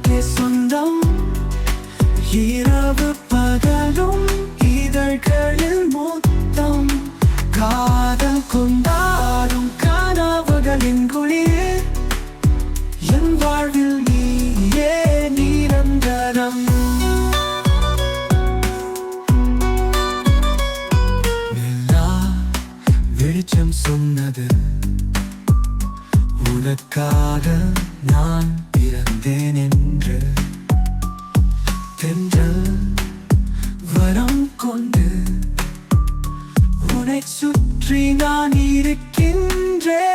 உனக்கே சொந்தம். இரவு பகலும் இதழ்களில் மொத்தம். காதல் கொண்டாடும் கனவுகளின் குளிர். என் வாழ்வில் நீயே நிரந்தரம். நிலா வெளிச்சம் சொன்னது, உனக்காக நான் பிறந்தேன் என்று. தென்றல் வரம் கொண்டு உன்னை சுற்றி நான் இருக்கின்றேன்.